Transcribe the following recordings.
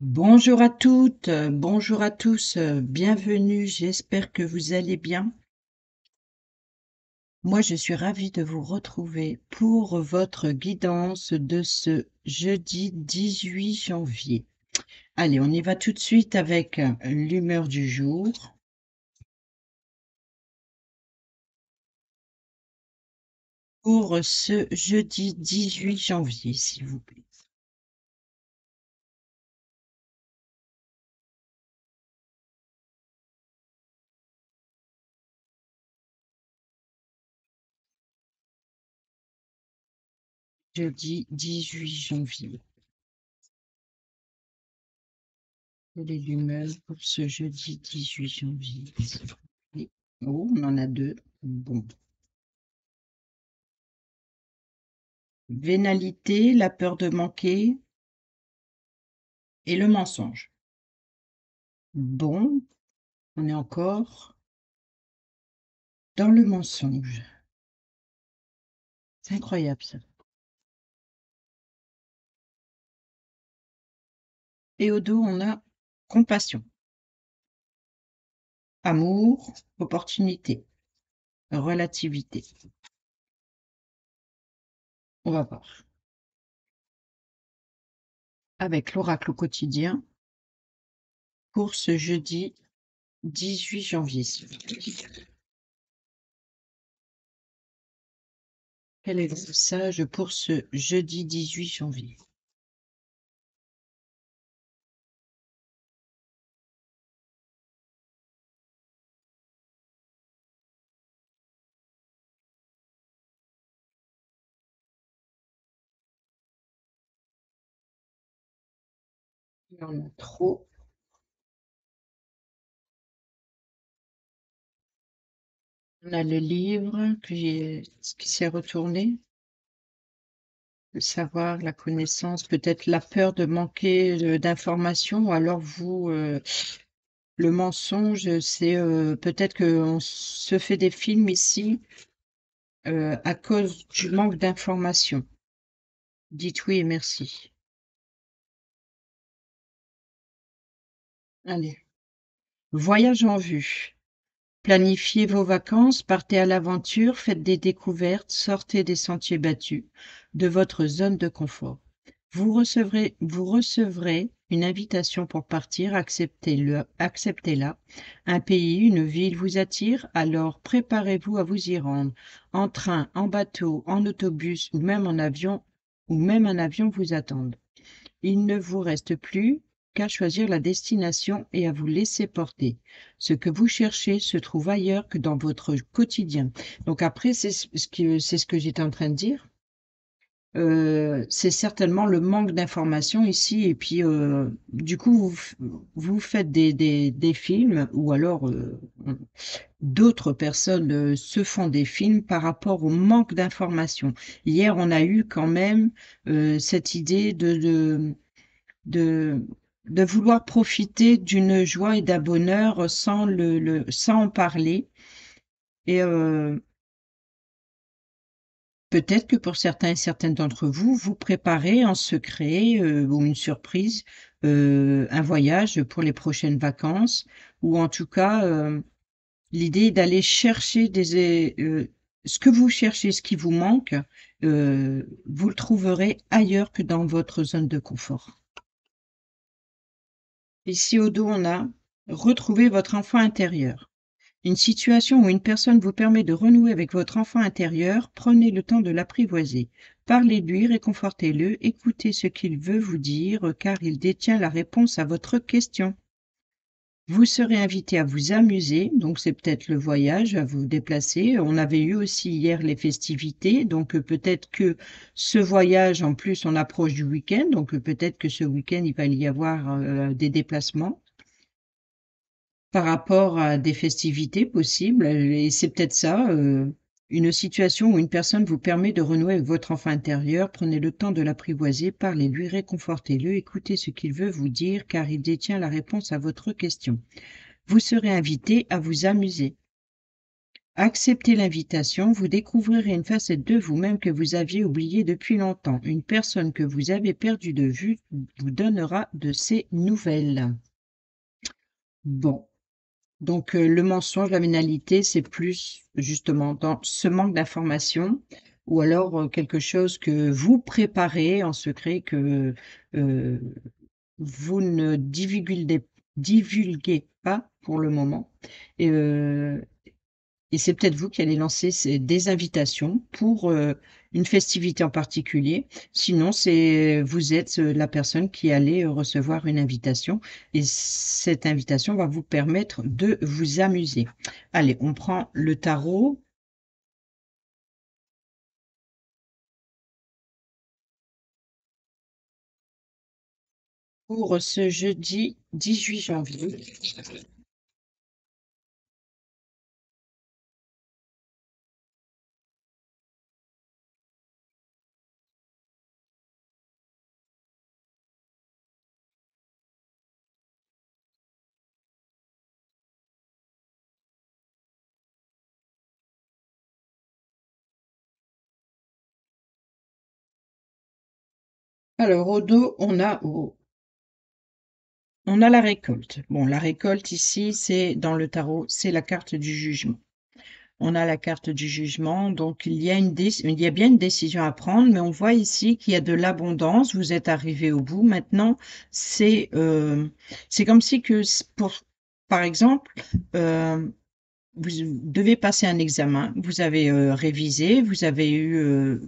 Bonjour à toutes, bonjour à tous, bienvenue, j'espère que vous allez bien. Moi, je suis ravie de vous retrouver pour votre guidance de ce jeudi 18 janvier. Allez, on y va tout de suite avec l'humeur du jour pour ce jeudi 18 janvier, s'il vous plaît. Jeudi 18 janvier. Quelle est l'humeur pour ce jeudi 18 janvier? Oh, on en a deux. Bon. Vénalité, la peur de manquer et le mensonge. Bon, on est encore dans le mensonge. C'est incroyable ça. Et au dos, on a compassion, amour, opportunité, relativité. On va voir. Avec l'oracle au quotidien pour ce jeudi 18 janvier. Quel est le message pour ce jeudi 18 janvier? Il y en a trop. On a le livre qui s'est retourné. Le savoir, la connaissance, peut-être la peur de manquer, d'informations ou alors vous, le mensonge, c'est, peut-être qu'on se fait des films ici, à cause du manque d'informations. Dites oui et merci. Allez. Voyage en vue. Planifiez vos vacances, partez à l'aventure, faites des découvertes, sortez des sentiers battus, de votre zone de confort. Vous recevrez une invitation pour partir, acceptez-la. Un pays, une ville vous attire, alors préparez-vous à vous y rendre. En train, en bateau, en autobus ou même un avion vous attendent. Il ne vous reste plus qu'à choisir la destination et à vous laisser porter. Ce que vous cherchez se trouve ailleurs que dans votre quotidien. Donc après, c'est ce que j'étais en train de dire. C'est certainement le manque d'informations ici et puis, du coup, vous faites des films ou alors, d'autres personnes, se font des films par rapport au manque d'informations. Hier, on a eu quand même, cette idée de de vouloir profiter d'une joie et d'un bonheur sans en parler et peut-être que pour certains et certaines d'entre vous, vous préparez en secret, ou une surprise, un voyage pour les prochaines vacances ou en tout cas, l'idée est d'aller chercher ce que vous cherchez, ce qui vous manque, vous le trouverez ailleurs que dans votre zone de confort. Ici au dos, on a retrouver votre enfant intérieur. Une situation ou une personne vous permet de renouer avec votre enfant intérieur, prenez le temps de l'apprivoiser. Parlez-lui, réconfortez-le, écoutez ce qu'il veut vous dire, car il détient la réponse à votre question. Vous serez invité à vous amuser, donc c'est peut-être le voyage, à vous déplacer. On avait eu aussi hier les festivités, donc peut-être que ce voyage, en plus, on approche du week-end, donc peut-être que ce week-end, il va y avoir des déplacements par rapport à des festivités possibles. Et c'est peut-être ça, une situation où une personne vous permet de renouer avec votre enfant intérieur. Prenez le temps de l'apprivoiser, parlez-lui, réconfortez-le, écoutez ce qu'il veut vous dire, car il détient la réponse à votre question. Vous serez invité à vous amuser. Acceptez l'invitation, vous découvrirez une facette de vous-même que vous aviez oubliée depuis longtemps. Une personne que vous avez perdue de vue vous donnera de ses nouvelles. Bon, donc le mensonge, la vénalité, c'est plus justement dans ce manque d'information ou alors, quelque chose que vous préparez en secret que, heu, vous ne divulguez pas pour le moment et c'est peut-être vous qui allez lancer des invitations pour, une festivité en particulier. Sinon, c'est vous êtes, la personne qui allez, recevoir une invitation et cette invitation va vous permettre de vous amuser. Allez, on prend le tarot pour ce jeudi 18 janvier. Alors au dos, on a la récolte. Bon, la récolte ici, c'est dans le tarot, c'est la carte du jugement. On a la carte du jugement, donc il y a bien une décision à prendre, mais on voit ici qu'il y a de l'abondance. Vous êtes arrivé au bout. Maintenant, c'est comme si que par exemple, euh, vous devez passer un examen. Vous avez révisé, vous avez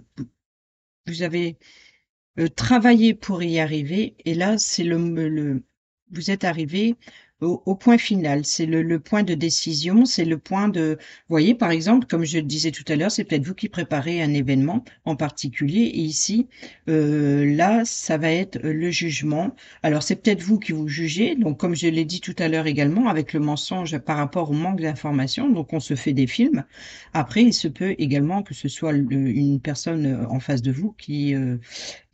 travailler pour y arriver et là, c'est vous êtes arrivé au point final. C'est le point de décision, c'est le point de vous voyez, par exemple, comme je le disais tout à l'heure, c'est peut-être vous qui préparez un événement en particulier et ici, là, ça va être, le jugement. Alors c'est peut-être vous qui vous jugez, donc comme je l'ai dit tout à l'heure également, avec le mensonge par rapport au manque d'informations, donc on se fait des films. Après, il se peut également que ce soit une personne, en face de vous qui,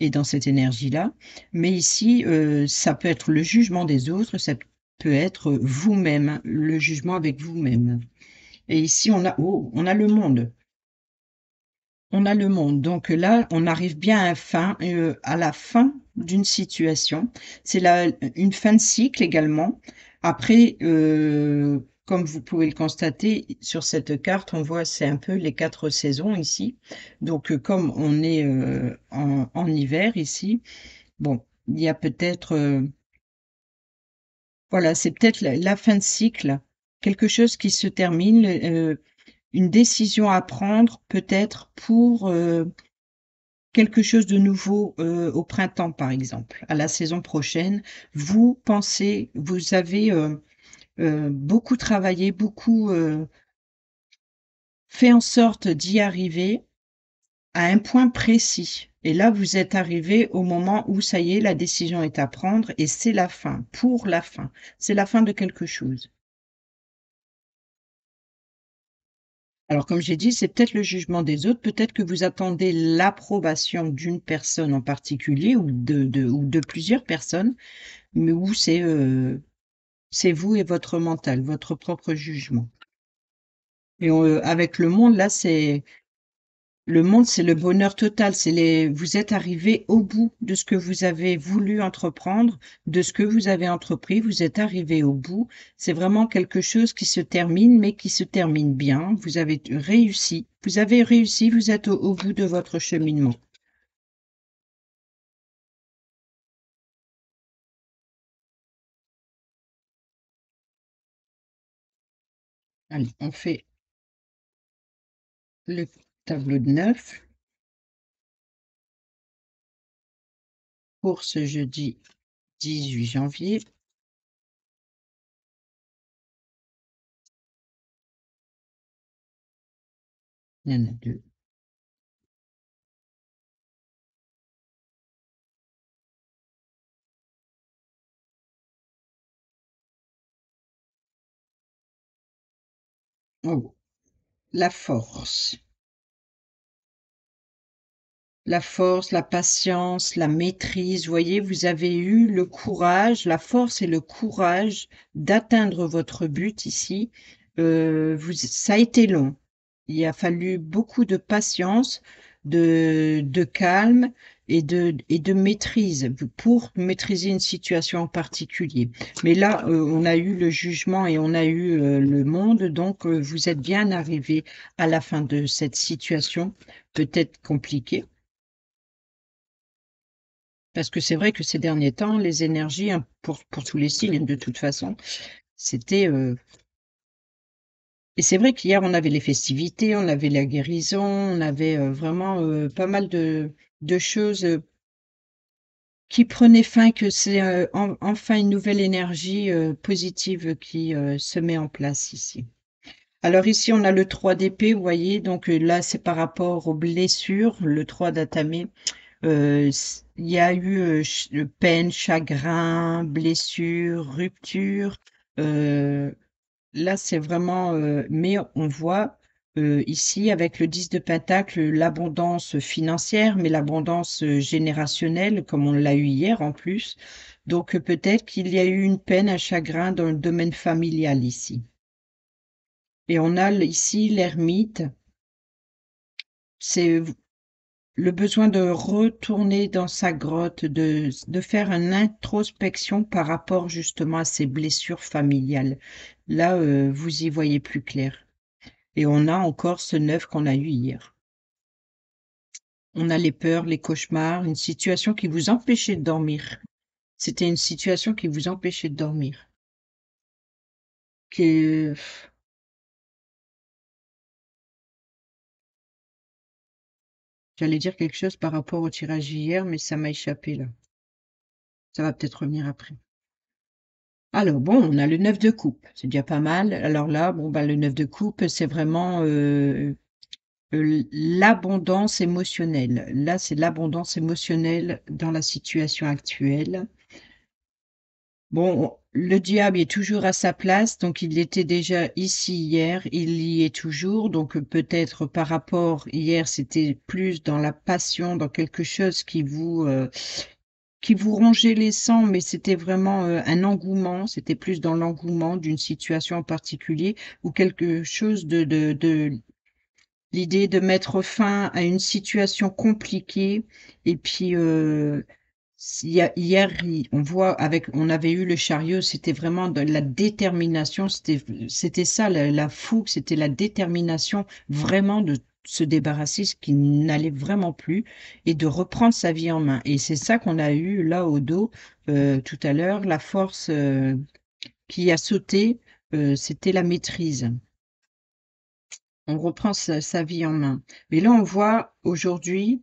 et dans cette énergie-là. Mais ici, ça peut être le jugement des autres, ça peut être vous-même, le jugement avec vous-même. Et ici, on a le monde. On a le monde. Donc là, on arrive bien à la fin d'une situation. C'est une fin de cycle également. Après, comme vous pouvez le constater, sur cette carte, on voit c'est un peu les 4 saisons ici. Donc, comme on est en hiver ici, bon, il y a peut-être, voilà, c'est peut-être la fin de cycle, quelque chose qui se termine, une décision à prendre peut-être pour quelque chose de nouveau au printemps, par exemple, à la saison prochaine. Vous avez beaucoup travaillé, beaucoup fait en sorte d'y arriver à un point précis. Et là, vous êtes arrivé au moment où ça y est, la décision est à prendre et c'est la fin, pour la fin. C'est la fin de quelque chose. Alors, comme j'ai dit, c'est peut-être le jugement des autres, peut-être que vous attendez l'approbation d'une personne en particulier ou de plusieurs personnes, mais où c'est vous et votre mental, votre propre jugement. Et avec le monde, là, le monde, c'est le bonheur total. Vous êtes arrivé au bout de ce que vous avez voulu entreprendre, de ce que vous avez entrepris. Vous êtes arrivé au bout. C'est vraiment quelque chose qui se termine, mais qui se termine bien. Vous avez réussi. Vous avez réussi. Vous êtes au bout de votre cheminement. Allez, on fait le tableau de 9 pour ce jeudi 18 janvier. Il y en a deux. Oh, la force. La force, la patience, la maîtrise, vous voyez, vous avez eu le courage, la force et le courage d'atteindre votre but ici. Ça a été long. il a fallu beaucoup de patience, de calme et de maîtrise pour maîtriser une situation en particulier. Mais là, on a eu le jugement et on a eu le monde, donc vous êtes bien arrivé à la fin de cette situation, peut-être compliquée, parce que c'est vrai que ces derniers temps, les énergies, hein, pour tous les signes, de toute façon, c'était et c'est vrai qu'hier, on avait les festivités, on avait la guérison, on avait, vraiment, pas mal de choses, qui prenaient fin, que c'est, enfin une nouvelle énergie, positive qui, se met en place ici. Alors ici, on a le 3 d'épée, vous voyez? Donc, là, c'est par rapport aux blessures, le 3 d'atamé. Il y a eu, peine, chagrin, blessure, rupture, heu là, c'est vraiment, mais on voit, ici avec le 10 de pentacle, l'abondance financière, mais l'abondance, générationnelle comme on l'a eu hier en plus. Donc, peut-être qu'il y a eu une peine, un chagrin dans le domaine familial ici. Et on a ici l'ermite, c'est le besoin de retourner dans sa grotte, de faire une introspection par rapport justement à ses blessures familiales. Là, vous y voyez plus clair. Et on a encore ce 9 qu'on a eu hier. On a les peurs, les cauchemars, une situation qui vous empêchait de dormir. C'était une situation qui vous empêchait de dormir. Que j'allais dire quelque chose par rapport au tirage hier, mais ça m'a échappé là. Ça va peut-être revenir après. Alors bon, on a le 9 de coupe, c'est déjà pas mal. Alors là, bon bah le 9 de coupe, c'est vraiment l'abondance émotionnelle. Là, c'est l'abondance émotionnelle dans la situation actuelle. Bon, le diable est toujours à sa place, donc il était déjà ici hier, il y est toujours, donc peut-être par rapport hier, c'était plus dans la passion, dans quelque chose qui vous rongeait les sangs, mais c'était vraiment un engouement, c'était plus dans l'engouement d'une situation en particulier ou quelque chose de l'idée de mettre fin à une situation compliquée et puis hier, on voit avec, on avait eu le chariot, c'était vraiment de la détermination, c'était ça, la fougue, c'était la détermination vraiment de se débarrasser ce qui n'allait vraiment plus et de reprendre sa vie en main. Et c'est ça qu'on a eu là au dos tout à l'heure, la force qui a sauté, c'était la maîtrise. On reprend sa vie en main. Mais là, on voit aujourd'hui,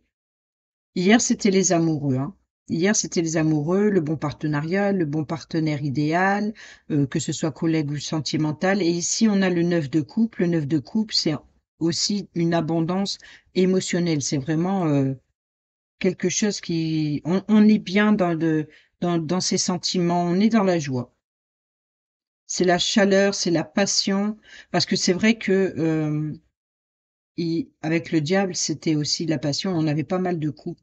hier, c'était les amoureux, hein. Hier, c'était les amoureux, le bon partenariat, le bon partenaire idéal, que ce soit collègue ou sentimental. Et ici, on a le 9 de coupe. Le 9 de coupe, c'est aussi une abondance émotionnelle. C'est vraiment quelque chose qui... On est bien dans ses sentiments, on est dans la joie. C'est la chaleur, c'est la passion, parce que c'est vrai que avec le diable, c'était aussi la passion. On avait pas mal de couples.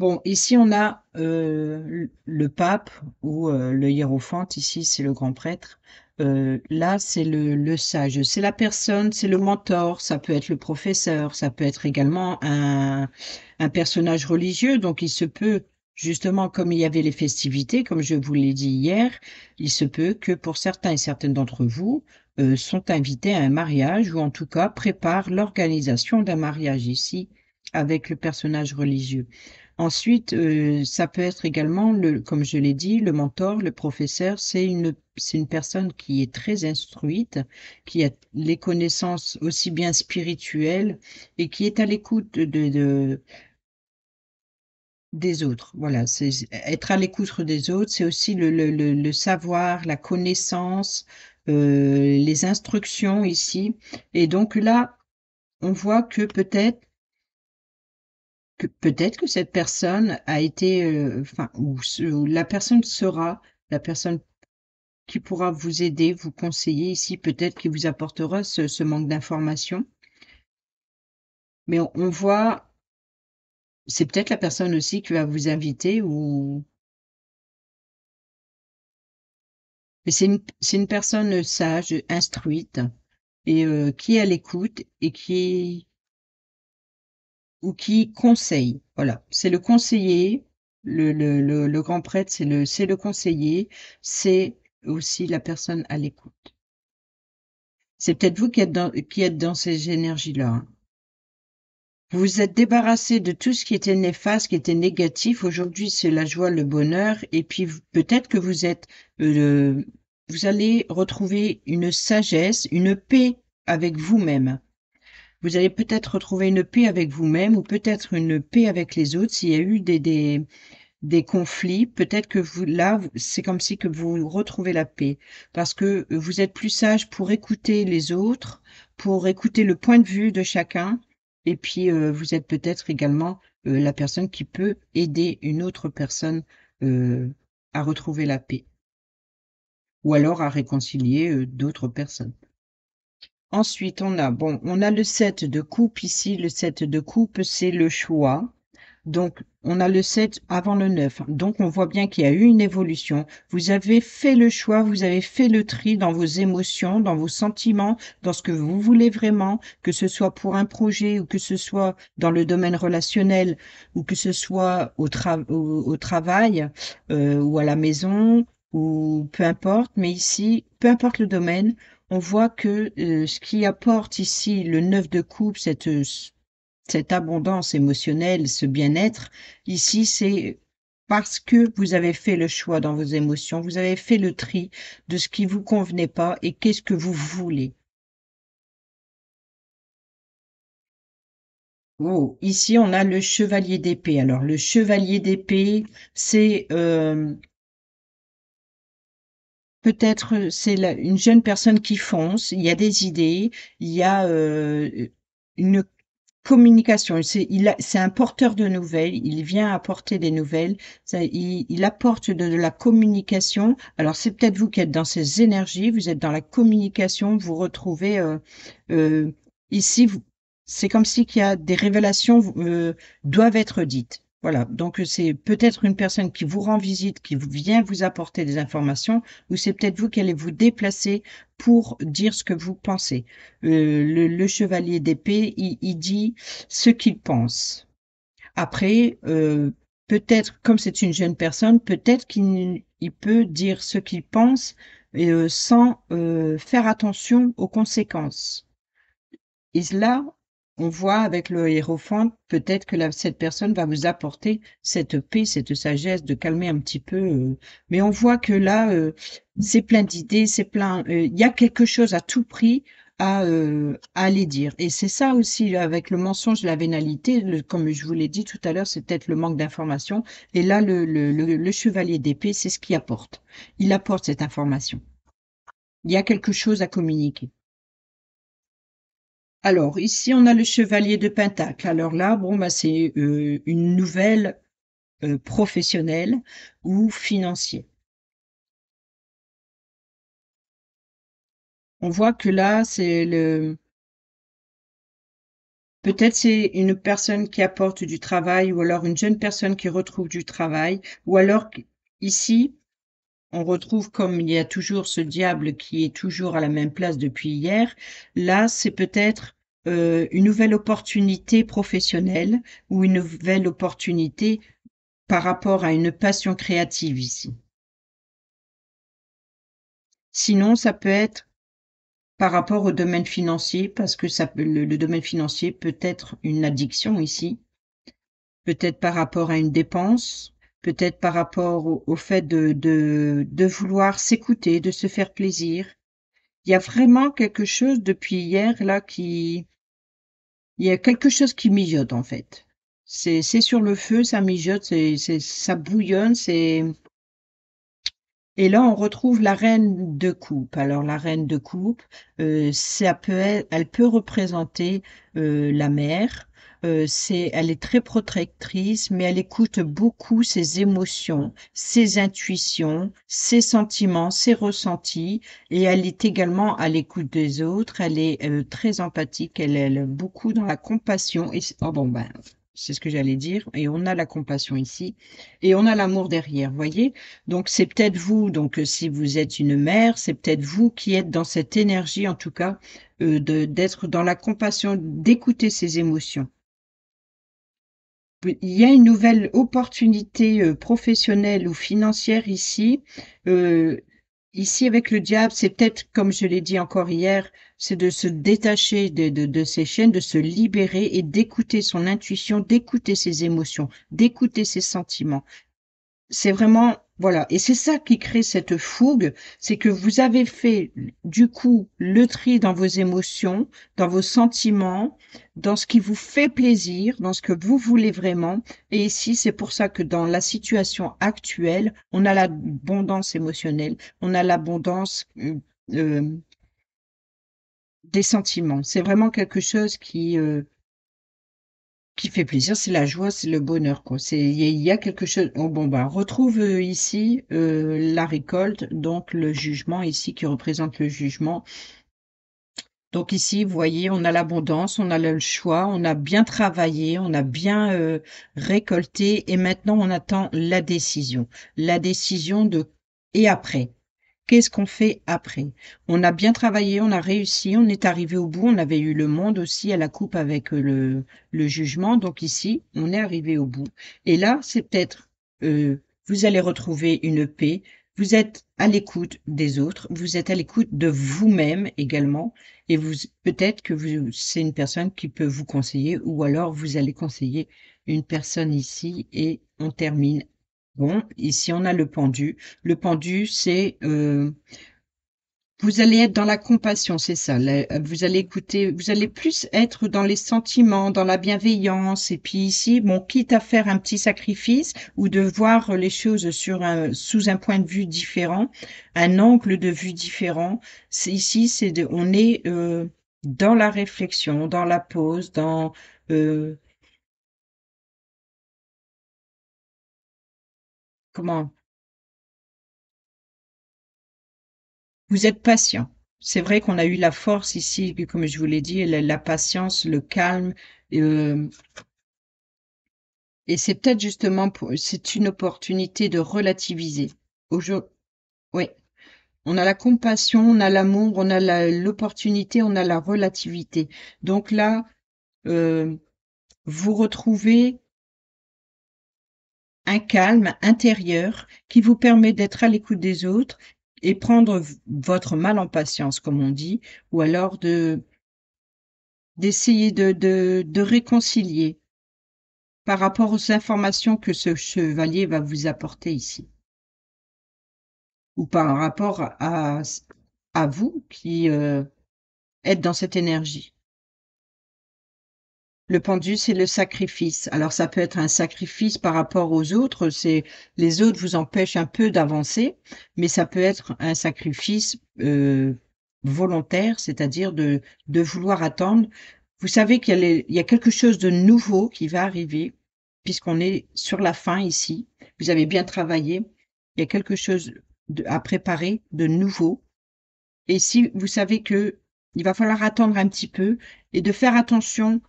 Bon, ici on a le pape ou le hiérophante, ici c'est le grand prêtre. Là c'est le sage, c'est la personne, c'est le mentor, ça peut être le professeur, ça peut être également un personnage religieux, donc il se peut, justement comme il y avait les festivités, comme je vous l'ai dit hier, il se peut que pour certains et certaines d'entre vous sont invités à un mariage ou en tout cas préparent l'organisation d'un mariage ici avec le personnage religieux. Ensuite, ça peut être également comme je l'ai dit, le mentor, le professeur, c'est une personne qui est très instruite, qui a les connaissances aussi bien spirituelles et qui est à l'écoute des autres. Voilà, c'est être à l'écoute des autres, c'est aussi le savoir, la connaissance, les instructions ici. Et donc là, on voit que peut-être que cette personne a été, enfin, ou la personne sera la personne qui pourra vous aider, vous conseiller ici, peut-être qui vous apportera ce manque d'information. Mais on voit, c'est peut-être la personne aussi qui va vous inviter ou mais c'est une personne sage, instruite, et qui est à l'écoute et qui conseille. Voilà, c'est le conseiller, le grand prêtre, c'est le conseiller, c'est aussi la personne à l'écoute. C'est peut-être vous qui êtes dans ces énergies-là, hein. Vous vous êtes débarrassé de tout ce qui était néfaste, qui était négatif. Aujourd'hui, c'est la joie, le bonheur. Et puis, peut-être que vous allez retrouver une sagesse, une paix avec vous-même. Vous allez peut-être retrouver une paix avec vous-même ou peut-être une paix avec les autres. S'il y a eu des conflits, peut-être que là, c'est comme si que vous retrouvez la paix parce que vous êtes plus sage pour écouter les autres, pour écouter le point de vue de chacun. Et puis, vous êtes peut-être également la personne qui peut aider une autre personne euh, à retrouver la paix ou alors à réconcilier d'autres personnes. Ensuite, on a le 7 de coupe ici. Le 7 de coupe, c'est le choix. Donc, on a le 7 avant le 9. Donc, on voit bien qu'il y a eu une évolution. Vous avez fait le choix, vous avez fait le tri dans vos émotions, dans vos sentiments, dans ce que vous voulez vraiment, que ce soit pour un projet ou que ce soit dans le domaine relationnel ou que ce soit au travail ou à la maison ou peu importe. Mais ici, peu importe le domaine, on voit que ce qui apporte ici le 9 de coupe, cette abondance émotionnelle, ce bien-être, ici, c'est parce que vous avez fait le choix dans vos émotions, vous avez fait le tri de ce qui vous convenait pas et qu'est-ce que vous voulez. Oh, ici, on a le chevalier d'épée. Alors, le chevalier d'épée, c'est peut-être une jeune personne qui fonce, il y a des idées, il y a une communication. C'est un porteur de nouvelles, il vient apporter des nouvelles, il apporte de la communication. Alors c'est peut-être vous qui êtes dans ces énergies, vous êtes dans la communication, vous retrouvez euh, ici, c'est comme si qu'il y a des révélations doivent être dites. Voilà, donc c'est peut-être une personne qui vous rend visite, qui vient vous apporter des informations, ou c'est peut-être vous qui allez vous déplacer pour dire ce que vous pensez. Le chevalier d'épée, il dit ce qu'il pense. Après, peut-être, comme c'est une jeune personne, peut-être qu'il peut dire ce qu'il pense sans faire attention aux conséquences. Et là, on voit avec le hiérophante, peut-être que cette personne va vous apporter cette paix, cette sagesse, de calmer un petit peu. Mais on voit que là, c'est plein d'idées, c'est plein. Il y a quelque chose à tout prix à aller dire. Et c'est ça aussi avec le mensonge, la vénalité, comme je vous l'ai dit tout à l'heure, c'est peut-être le manque d'information. Et là, le chevalier d'épée, c'est ce qu'il apporte. Il apporte cette information. Il y a quelque chose à communiquer. Alors, ici, on a le chevalier de Pentacle. Alors là, bon, bah, c'est une nouvelle professionnelle ou financière. On voit que là, peut-être c'est une personne qui apporte du travail ou alors une jeune personne qui retrouve du travail ou alors ici, on retrouve comme il y a toujours ce diable qui est toujours à la même place depuis hier. Là, c'est peut-être une nouvelle opportunité professionnelle ou une nouvelle opportunité par rapport à une passion créative ici. Sinon, ça peut être par rapport au domaine financier, parce que le domaine financier peut être une addiction ici, peut-être par rapport à une dépense, peut-être par rapport au fait de vouloir s'écouter, de se faire plaisir. Il y a vraiment quelque chose depuis hier là il y a quelque chose qui mijote en fait. C'est sur le feu, ça mijote, ça bouillonne, et là, on retrouve la reine de coupe. Alors, la reine de coupe, elle peut représenter la mère. Elle est très protectrice, mais elle écoute beaucoup ses émotions, ses intuitions, ses sentiments, ses ressentis, et elle est également à l'écoute des autres. Elle est très empathique. Elle est beaucoup dans la compassion. Oh bon, ben, c'est ce que j'allais dire, et on a la compassion ici, et on a l'amour derrière, voyez? Donc c'est peut-être vous, donc si vous êtes une mère, c'est peut-être vous qui êtes dans cette énergie, en tout cas, d'être dans la compassion, d'écouter ses émotions. Oui, il y a une nouvelle opportunité, professionnelle ou financière ici. Heu, Ici avec le diable, c'est peut-être, comme je l'ai dit encore hier, c'est de se détacher de ces chaînes, de se libérer et d'écouter son intuition, d'écouter ses émotions, d'écouter ses sentiments. C'est vraiment voilà, et c'est ça qui crée cette fougue, c'est que vous avez fait, du coup, le tri dans vos émotions, dans vos sentiments, dans ce qui vous fait plaisir, dans ce que vous voulez vraiment, et ici, c'est pour ça que dans la situation actuelle, on a l'abondance émotionnelle, on a l'abondance, des sentiments. C'est vraiment quelque chose qui fait plaisir, c'est la joie, c'est le bonheur, quoi. Il y a quelque chose. Oh, bon, bah, on retrouve ici la récolte, donc le jugement ici qui représente le jugement. Donc ici, vous voyez, on a l'abondance, on a le choix, on a bien travaillé, on a bien récolté, et maintenant on attend la décision. La décision de et après. Qu'est-ce qu'on fait après? On a bien travaillé, on a réussi, on est arrivé au bout, on avait eu le monde aussi à la coupe avec le jugement. Donc ici, on est arrivé au bout. Et là, c'est peut-être, vous allez retrouver une paix, vous êtes à l'écoute des autres, vous êtes à l'écoute de vous-même également, et vous, peut-être que c'est une personne qui peut vous conseiller, ou alors vous allez conseiller une personne ici, et on termine. Bon, ici on a le pendu. Le pendu, c'est vous allez être dans la compassion, c'est ça. Vous allez écouter, vous allez plus être dans les sentiments, dans la bienveillance. Et puis ici, bon, quitte à faire un petit sacrifice ou de voir les choses sous un point de vue différent, un angle de vue différent. Ici, on est dans la réflexion, dans la pause, dans euh, comment vous êtes patient. C'est vrai qu'on a eu la force ici, comme je vous l'ai dit, la patience, le calme, euh, et c'est peut-être justement c'est une opportunité de relativiser. Aujourd'hui, oui, on a la compassion, on a l'amour, on a l'opportunité, on a la relativité. Donc là, euh, vous retrouvez un calme intérieur qui vous permet d'être à l'écoute des autres et prendre votre mal en patience, comme on dit, ou alors d'essayer de réconcilier par rapport aux informations que ce chevalier va vous apporter ici, ou par rapport à vous qui êtes dans cette énergie. Le pendu, c'est le sacrifice. Alors ça peut être un sacrifice par rapport aux autres, c'est les autres vous empêchent un peu d'avancer, mais ça peut être un sacrifice volontaire, c'est-à-dire de vouloir attendre. Vous savez il y a quelque chose de nouveau qui va arriver, puisqu'on est sur la fin ici. Vous avez bien travaillé. Il y a quelque chose à préparer de nouveau. Et si vous savez que il va falloir attendre un petit peu et de faire attention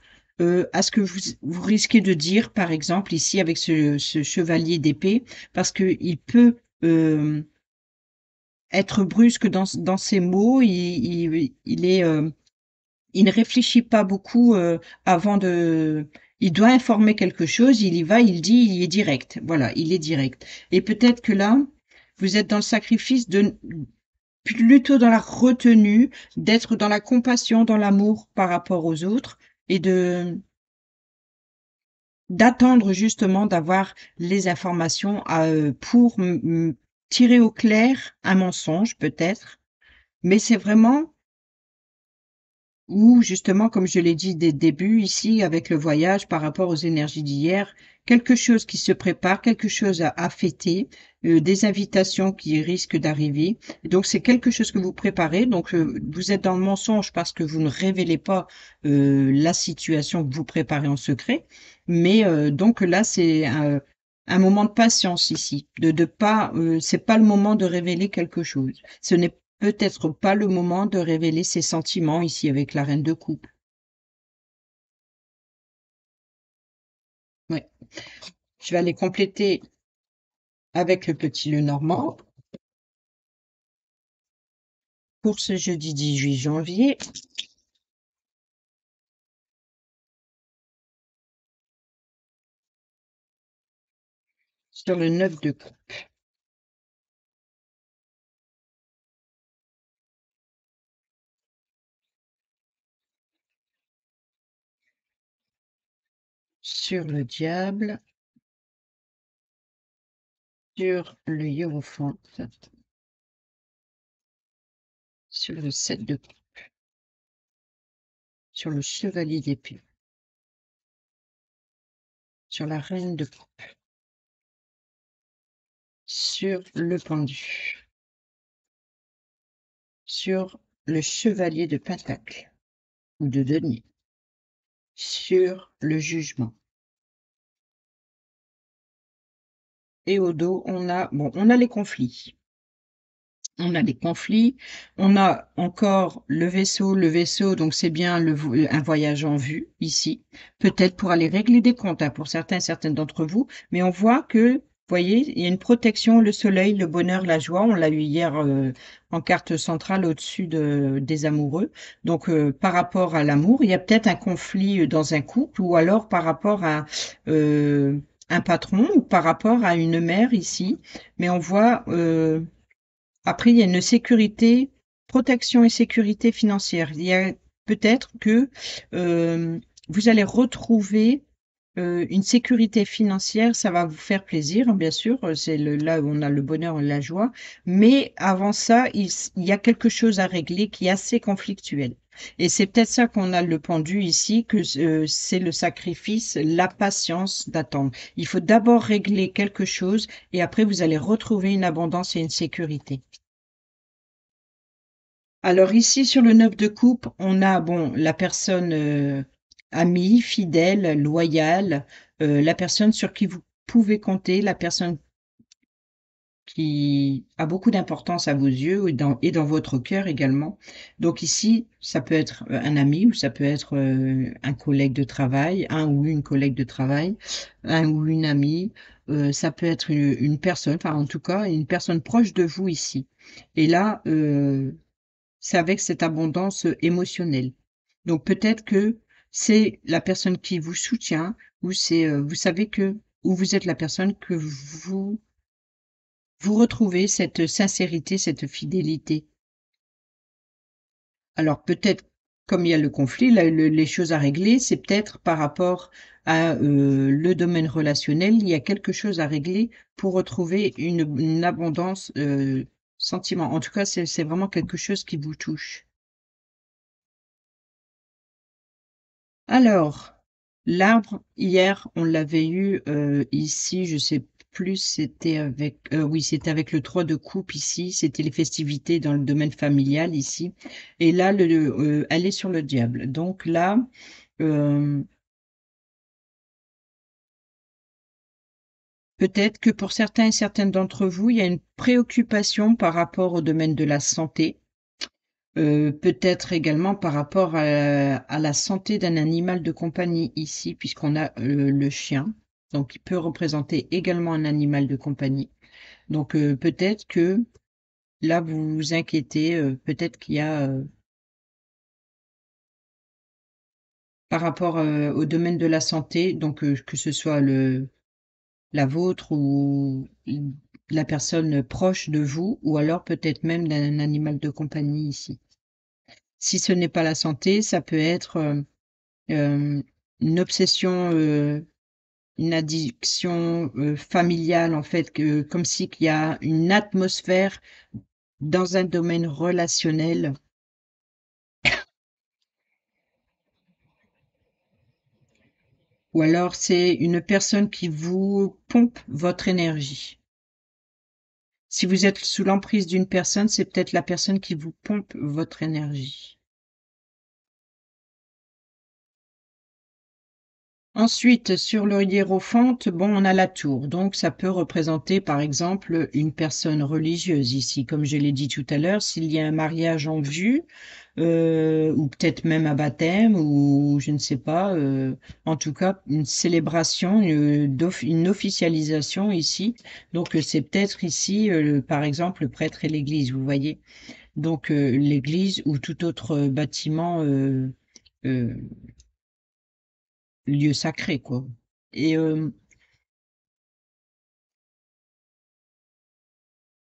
à ce que vous risquez de dire, par exemple, ici avec ce chevalier d'épée, parce qu'il peut être brusque dans ses mots, il ne réfléchit pas beaucoup avant de. Il doit informer quelque chose, il y va, il dit, il est direct. Voilà, il est direct. Et peut-être que là, vous êtes dans le sacrifice de plutôt dans la retenue, d'être dans la compassion, dans l'amour par rapport aux autres et d'attendre justement d'avoir les informations pour tirer au clair un mensonge peut-être. Mais c'est vraiment ou justement, comme je l'ai dit dès le début, ici, avec le voyage par rapport aux énergies d'hier, quelque chose qui se prépare, quelque chose à fêter, des invitations qui risquent d'arriver. Et donc, c'est quelque chose que vous préparez. Donc, vous êtes dans le mensonge parce que vous ne révélez pas la situation que vous préparez en secret. Mais donc là, c'est un moment de patience ici, de pas, c'est pas le moment de révéler quelque chose. Ce n'est peut-être pas le moment de révéler ses sentiments ici avec la reine de coupe. Je vais aller compléter avec le petit le normand pour ce jeudi 18 janvier. Sur le 9 de coupe. Sur le diable. Sur le hiérophante. Sur le 7 de coupe. Sur le chevalier d'épée. Sur la reine de coupe. Sur le pendu. Sur le chevalier de pentacle ou de denier. Sur le jugement. Et au dos, on a les conflits. On a des conflits, on a encore le vaisseau, donc c'est bien un voyage en vue ici, peut-être pour aller régler des comptes hein, pour certaines d'entre vous, mais on voit que, vous voyez, il y a une protection, le soleil, le bonheur, la joie, on l'a eu hier en carte centrale au-dessus des amoureux. Donc par rapport à l'amour, il y a peut-être un conflit dans un couple ou alors par rapport à un patron ou par rapport à une mère ici, mais on voit après, il y a une sécurité, protection et sécurité financière. Il y a peut-être que vous allez retrouver une sécurité financière, ça va vous faire plaisir, hein, bien sûr, c'est là où on a le bonheur et la joie, mais avant ça, il y a quelque chose à régler qui est assez conflictuel. Et c'est peut-être ça qu'on a le pendu ici, que c'est le sacrifice, la patience d'attendre. Il faut d'abord régler quelque chose et après vous allez retrouver une abondance et une sécurité. Alors ici, sur le 9 de coupe, on a bon la personne amie, fidèle, loyale, la personne sur qui vous pouvez compter, la personne qui a beaucoup d'importance à vos yeux et dans votre cœur également. Donc ici, ça peut être un ami ou ça peut être un collègue de travail, un ou une collègue de travail, un ou une amie. Ça peut être une personne, enfin en tout cas une personne proche de vous ici. Et là, c'est avec cette abondance émotionnelle. Donc peut-être que c'est la personne qui vous soutient ou c'est vous savez que ou vous êtes la personne que vous retrouvez cette sincérité, cette fidélité. Alors peut-être comme il y a le conflit, là, les choses à régler, c'est peut-être par rapport à le domaine relationnel, il y a quelque chose à régler pour retrouver une abondance sentiment. En tout cas, c'est vraiment quelque chose qui vous touche. Alors, l'arbre, hier, on l'avait eu ici, je sais plus, c'était avec, oui, c'était avec le 3 de coupe ici, c'était les festivités dans le domaine familial ici. Et là, elle est sur le diable. Donc là, euh, peut-être que pour certains et certaines d'entre vous, il y a une préoccupation par rapport au domaine de la santé. Peut-être également par rapport à la santé d'un animal de compagnie ici, puisqu'on a le chien, donc il peut représenter également un animal de compagnie. Donc peut-être que là vous vous inquiétez, peut-être qu'il y a par rapport au domaine de la santé, donc que ce soit la vôtre ou la personne proche de vous, ou alors peut-être même d'un animal de compagnie ici. Si ce n'est pas la santé, ça peut être Hem, une obsession, une addiction, familiale en fait que comme si qu'il y a une atmosphère dans un domaine relationnel ou alors c'est une personne qui vous pompe votre énergie. Si vous êtes sous l'emprise d'une personne, c'est peut-être la personne qui vous pompe votre énergie. Ensuite, sur le hiérophante, bon, on a la tour. Donc, ça peut représenter, par exemple, une personne religieuse ici. Comme je l'ai dit tout à l'heure, s'il y a un mariage en vue, ou peut-être même un baptême, ou je ne sais pas, en tout cas, une célébration, une officialisation ici. Donc, c'est peut-être ici, par exemple, le prêtre et l'église, vous voyez. Donc, l'église ou tout autre bâtiment, euh, lieu sacré, quoi. Et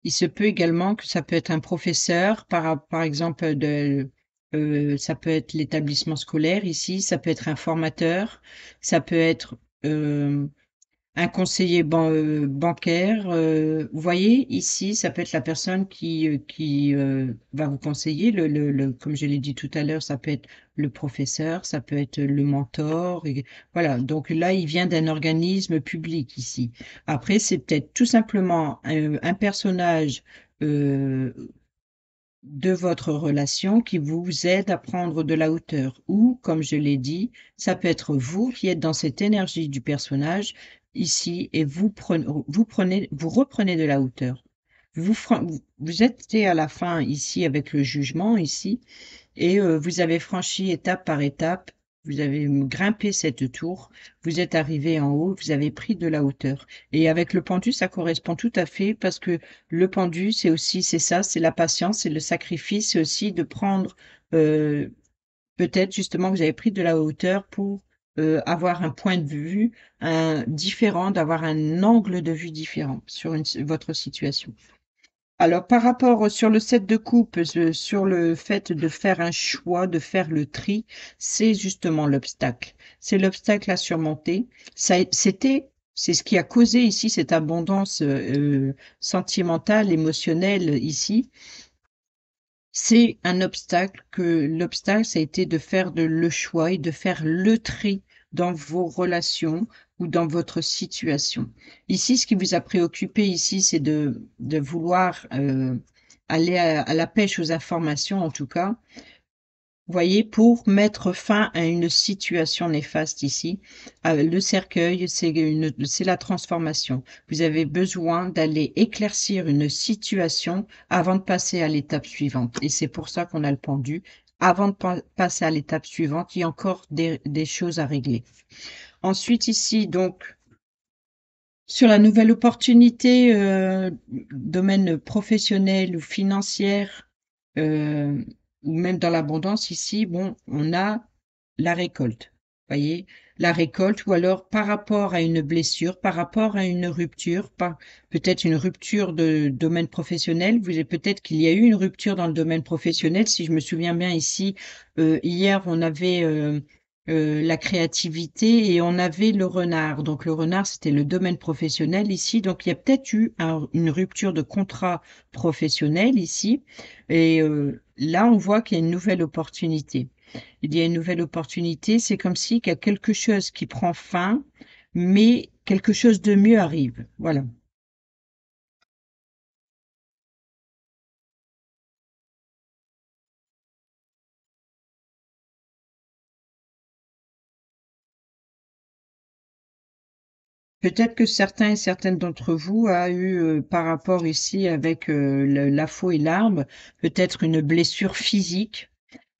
il se peut également que ça peut être un professeur, par exemple, ça peut être l'établissement scolaire ici, ça peut être un formateur, ça peut être euh, un conseiller bancaire. Vous voyez, ici, ça peut être la personne qui va vous conseiller. Comme je l'ai dit tout à l'heure, ça peut être le professeur, ça peut être le mentor. Et voilà, donc là, il vient d'un organisme public ici. Après, c'est peut-être tout simplement un personnage euh, de votre relation qui vous aide à prendre de la hauteur. Ou, comme je l'ai dit, ça peut être vous qui êtes dans cette énergie du personnage ici et vous reprenez de la hauteur. Vous êtes à la fin ici avec le jugement ici et vous avez franchi étape par étape, vous avez grimpé cette tour, vous êtes arrivé en haut, vous avez pris de la hauteur. Et avec le pendu, ça correspond tout à fait parce que le pendu, c'est aussi, c'est ça, c'est la patience, c'est le sacrifice, c'est aussi de prendre, euh, peut-être justement, vous avez pris de la hauteur pour avoir un point de vue différent, d'avoir un angle de vue différent sur votre situation. Alors, par rapport sur le set de coupe, sur le fait de faire un choix, de faire le tri, c'est justement l'obstacle. C'est l'obstacle à surmonter. C'est ce qui a causé ici cette abondance sentimentale, émotionnelle ici. C'est un obstacle que l'obstacle, ça a été de faire le choix et de faire le tri dans vos relations ou dans votre situation. Ici, ce qui vous a préoccupé ici, c'est de vouloir aller à la pêche aux informations, en tout cas, voyez, pour mettre fin à une situation néfaste ici. Le cercueil, c'est la transformation. Vous avez besoin d'aller éclaircir une situation avant de passer à l'étape suivante. Et c'est pour ça qu'on a le pendu. Avant de passer à l'étape suivante, il y a encore des choses à régler. Ensuite, ici, donc, sur la nouvelle opportunité, domaine professionnel ou financière, euh, ou même dans l'abondance ici, bon, on a la récolte. Voyez, la récolte, ou alors par rapport à une blessure, par rapport à une rupture, peut-être une rupture de domaine professionnel. Peut-être qu'il y a eu une rupture dans le domaine professionnel. Si je me souviens bien ici, hier, on avait la créativité et on avait le renard. Donc le renard, c'était le domaine professionnel ici. Donc il y a peut-être eu une rupture de contrat professionnel ici. Et là, on voit qu'il y a une nouvelle opportunité. Il y a une nouvelle opportunité. C'est comme si qu'il y a quelque chose qui prend fin, mais quelque chose de mieux arrive. Voilà. Peut-être que certains et certaines d'entre vous a eu, par rapport ici avec la faux et l'arbre, peut-être une blessure physique,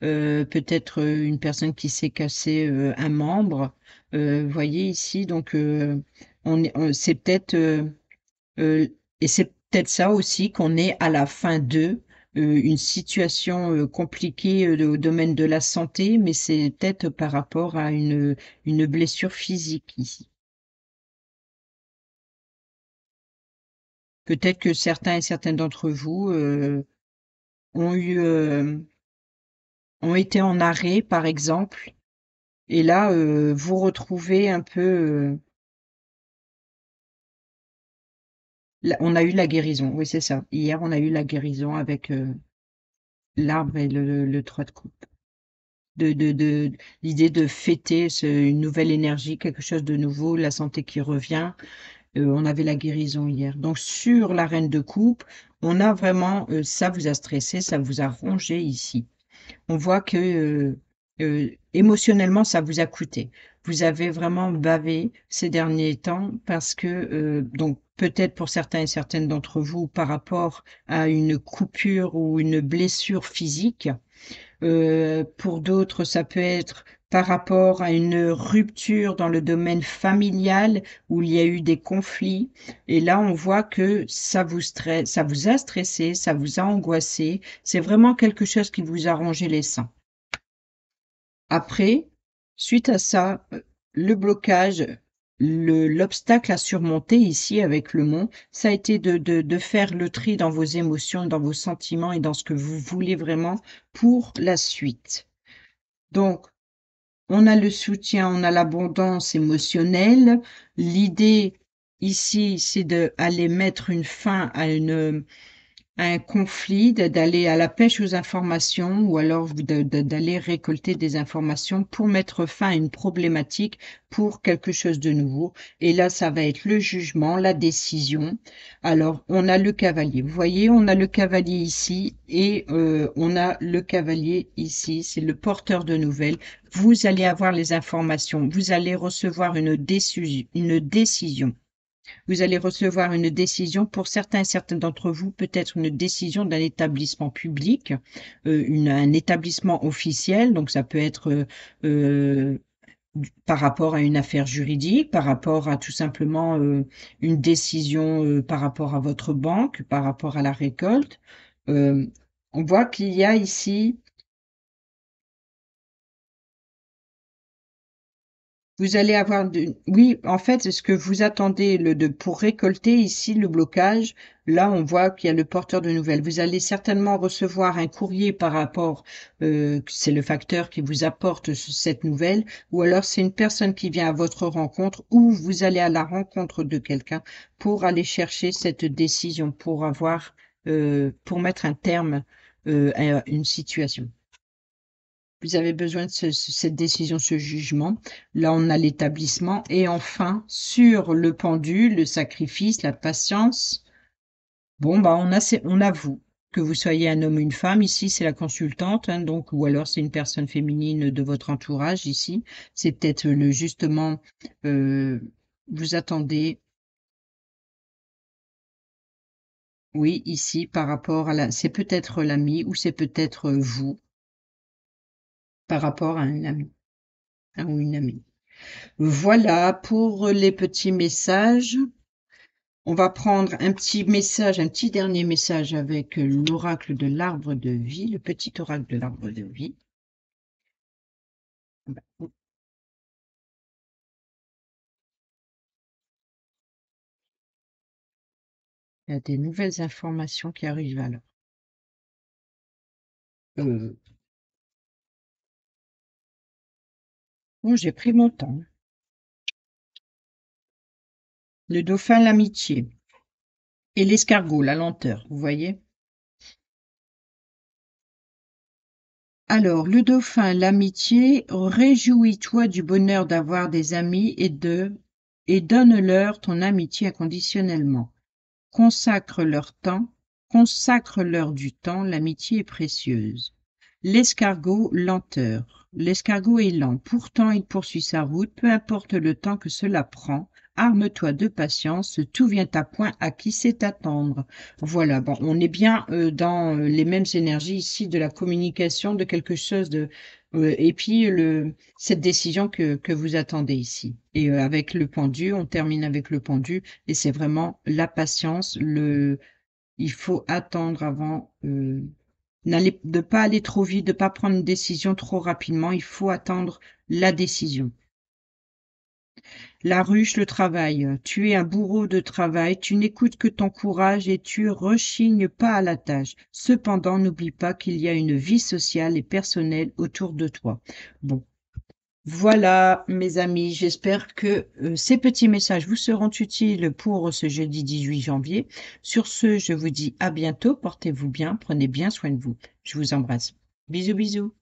peut-être une personne qui s'est cassé un membre. Vous voyez ici, donc c'est peut-être et c'est peut-être ça aussi qu'on est à la fin de une situation compliquée au domaine de la santé, mais c'est peut-être par rapport à une blessure physique ici. Peut-être que certains et certaines d'entre vous ont eu ont été en arrêt, par exemple, et là vous retrouvez un peu. On a eu la guérison, oui c'est ça. Hier on a eu la guérison avec l'arbre et le 3 de coupe. De l'idée de fêter une nouvelle énergie, quelque chose de nouveau, la santé qui revient. On avait la guérison hier. Donc sur la reine de coupe, on a vraiment, ça vous a stressé, ça vous a rongé ici. On voit que émotionnellement, ça vous a coûté. vous avez vraiment bavé ces derniers temps parce que, donc peut-être pour certains et certaines d'entre vous par rapport à une coupure ou une blessure physique. Pour d'autres, ça peut être par rapport à une rupture dans le domaine familial où il y a eu des conflits. Et là, on voit que ça vous a stressé, ça vous a angoissé. C'est vraiment quelque chose qui vous a rongé les seins. Après, suite à ça, le blocage, l'obstacle à surmonter ici avec le mont, ça a été de faire le tri dans vos émotions, dans vos sentiments et dans ce que vous voulez vraiment pour la suite. Donc, on a le soutien, on a l'abondance émotionnelle. L'idée ici, c'est d'aller mettre une fin à un conflit, d'aller à la pêche aux informations ou alors d'aller récolter des informations pour mettre fin à une problématique, pour quelque chose de nouveau. Et là, ça va être le jugement, la décision. Alors, on a le cavalier. Vous voyez, on a le cavalier ici et on a le cavalier ici. C'est le porteur de nouvelles. Vous allez avoir les informations. Vous allez recevoir une décision. Vous allez recevoir une décision, pour certains et certaines d'entre vous, peut-être une décision d'un établissement public, un établissement officiel, donc ça peut être par rapport à une affaire juridique, par rapport à tout simplement une décision par rapport à votre banque, par rapport à la récolte. Euh, on voit qu'il y a ici. Vous allez avoir oui, en fait, c'est ce que vous attendez pour récolter ici le blocage. Là, on voit qu'il y a le porteur de nouvelles. Vous allez certainement recevoir un courrier par rapport, c'est le facteur qui vous apporte cette nouvelle, ou alors c'est une personne qui vient à votre rencontre, ou vous allez à la rencontre de quelqu'un pour aller chercher cette décision, pour mettre un terme, à une situation. Vous avez besoin de cette décision, ce jugement. Là, on a l'établissement. Et enfin, sur le pendule, le sacrifice, la patience. Bon, bah, on a vous. Que vous soyez un homme ou une femme, ici, c'est la consultante, hein, donc, ou alors c'est une personne féminine de votre entourage, ici. C'est peut-être justement, euh, vous attendez, oui, ici, par rapport c'est peut-être l'ami ou c'est peut-être vous, par rapport à un ami, un ou une amie. Voilà pour les petits messages. On va prendre un petit message, un petit dernier message avec l'oracle de l'arbre de vie, le petit oracle de l'arbre de vie. Il y a des nouvelles informations qui arrivent alors. Bon, j'ai pris mon temps. Le dauphin, l'amitié. Et l'escargot, la lenteur, vous voyez? Alors, le dauphin, l'amitié, réjouis-toi du bonheur d'avoir des amis et donne-leur ton amitié inconditionnellement. Consacre-leur du temps, l'amitié est précieuse. L'escargot, lenteur. L'escargot est lent, pourtant il poursuit sa route, peu importe le temps que cela prend. Arme-toi de patience, tout vient à point à qui sait attendre. Voilà, bon, on est bien dans les mêmes énergies ici de la communication, de quelque chose de... et puis cette décision que vous attendez ici. Et avec le pendu, on termine avec le pendu, et c'est vraiment la patience, il faut attendre avant... de pas aller trop vite, de pas prendre une décision trop rapidement. Il faut attendre la décision. La ruche, le travail. Tu es un bourreau de travail, tu n'écoutes que ton courage et tu rechignes pas à la tâche. Cependant, n'oublie pas qu'il y a une vie sociale et personnelle autour de toi. Bon. Voilà, mes amis, j'espère que ces petits messages vous seront utiles pour ce jeudi 18 janvier. Sur ce, je vous dis à bientôt, portez-vous bien, prenez bien soin de vous. Je vous embrasse. Bisous, bisous.